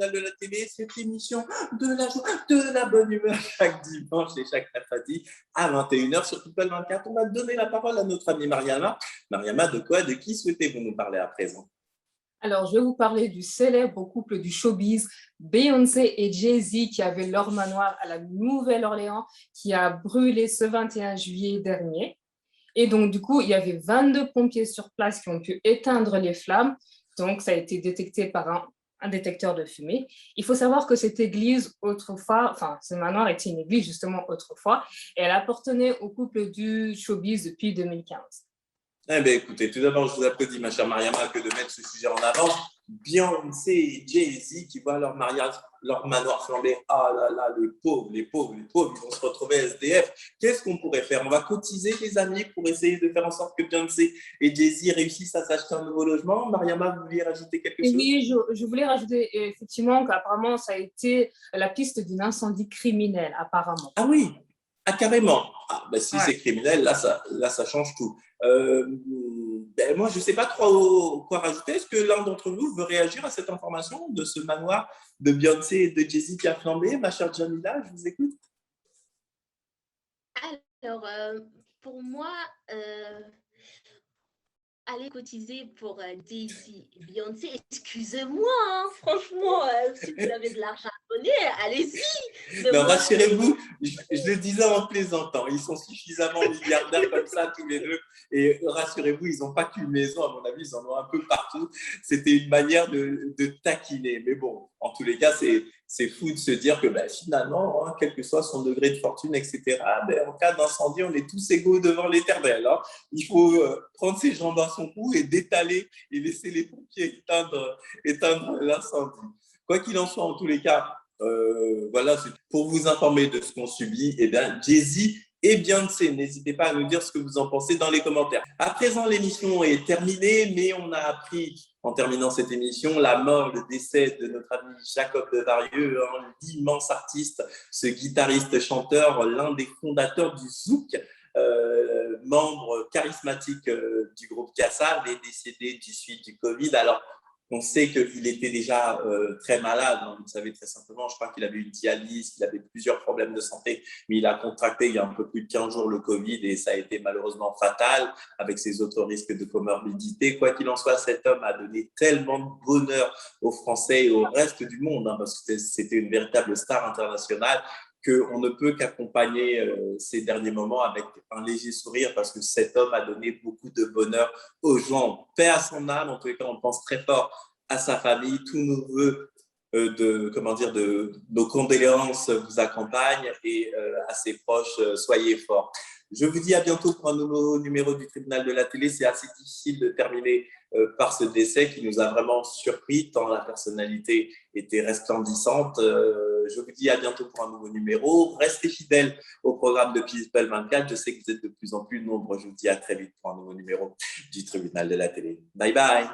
tribunal de la télé, cette émission de la joie, de la bonne humeur chaque dimanche et chaque mercredi à 21h sur People 24. On va donner la parole à notre amie Mariama. Mariama, de qui souhaitez-vous nous parler à présent? Alors, je vais vous parler du célèbre couple du showbiz, Beyoncé et Jay-Z, qui avaient leur manoir à la Nouvelle-Orléans, qui a brûlé ce 21 juillet dernier. Et donc, du coup, il y avait 22 pompiers sur place qui ont pu éteindre les flammes. Donc, ça a été détecté par un détecteur de fumée. Il faut savoir que cette église, autrefois, enfin, ce manoir était une église justement autrefois, et elle appartenait au couple du showbiz depuis 2015. Eh bien, écoutez, tout d'abord, je vous applaudis, ma chère Mariama, que de mettre ce sujet en avant. Beyoncé et Jay-Z qui voient leur mariage, leur manoir flamber. Ah là là, les pauvres, les pauvres, les pauvres, ils vont se retrouver SDF. Qu'est-ce qu'on pourrait faire? On va cotiser, les amis, pour essayer de faire en sorte que Beyoncé et Jay-Z réussissent à s'acheter un nouveau logement. Mariama, vous vouliez rajouter quelque Et chose? oui, je voulais rajouter effectivement qu'apparemment, ça a été la piste d'un incendie criminel, apparemment. Ah oui, ah carrément. Ah, ben, si Ouais. c'est criminel, là, ça change tout. Ben, moi, je ne sais pas trop quoi rajouter. Est-ce que l'un d'entre vous veut réagir à cette information de ce manoir de Beyoncé et de Jay-Z qui a flambé? Ma chère Jamila, je vous écoute. Alors, pour moi, aller cotiser pour Jay-Z et Beyoncé, excusez-moi, hein, franchement, si vous avez de l'argent à donner, allez-y. Mais Non, moi, rassurez-vous, je le disais en plaisantant, ils sont suffisamment milliardaires comme ça tous les deux. Et rassurez-vous, ils n'ont pas qu'une maison, à mon avis, ils en ont un peu partout. C'était une manière de taquiner. Mais bon, en tous les cas, c'est fou de se dire que ben, finalement, hein, quel que soit son degré de fortune, etc., ben, en cas d'incendie, on est tous égaux devant l'éternel. Hein. Il faut prendre ses jambes dans son cou et détaler et laisser les pompiers éteindre l'incendie. Quoi qu'il en soit, en tous les cas, voilà, pour vous informer de ce qu'on subit, eh bien, Jay-Z et Beyoncé, n'hésitez pas à nous dire ce que vous en pensez dans les commentaires. À présent, l'émission est terminée, mais on a appris, en terminant cette émission, la mort, le décès de notre ami Jacob Devarieux, hein, l'immense artiste, ce guitariste-chanteur, l'un des fondateurs du Zouk, membre charismatique du groupe Kassab, est décédé du suite du Covid. Alors, on sait qu'il était déjà très malade, hein, vous le savez très simplement. Je crois qu'il avait une dialyse, qu'il avait plusieurs problèmes de santé, mais il a contracté il y a un peu plus de 15 jours le Covid et ça a été malheureusement fatal avec ses autres risques de comorbidité. Quoi qu'il en soit, cet homme a donné tellement de bonheur aux Français et au reste du monde, hein, parce que c'était une véritable star internationale, qu'on ne peut qu'accompagner ces derniers moments avec un léger sourire parce que cet homme a donné beaucoup de bonheur aux gens. Paix à son âme, en tous les cas, on pense très fort à sa famille. Tous nos voeux de nos condoléances vous accompagnent et à ses proches, soyez forts. Je vous dis à bientôt pour un nouveau numéro du Tribunal de la télé. C'est assez difficile de terminer par ce décès qui nous a vraiment surpris, tant la personnalité était resplendissante. Je vous dis à bientôt pour un nouveau numéro. Restez fidèles au programme de People 24. Je sais que vous êtes de plus en plus nombreux. Je vous dis à très vite pour un nouveau numéro du Tribunal de la télé. Bye bye.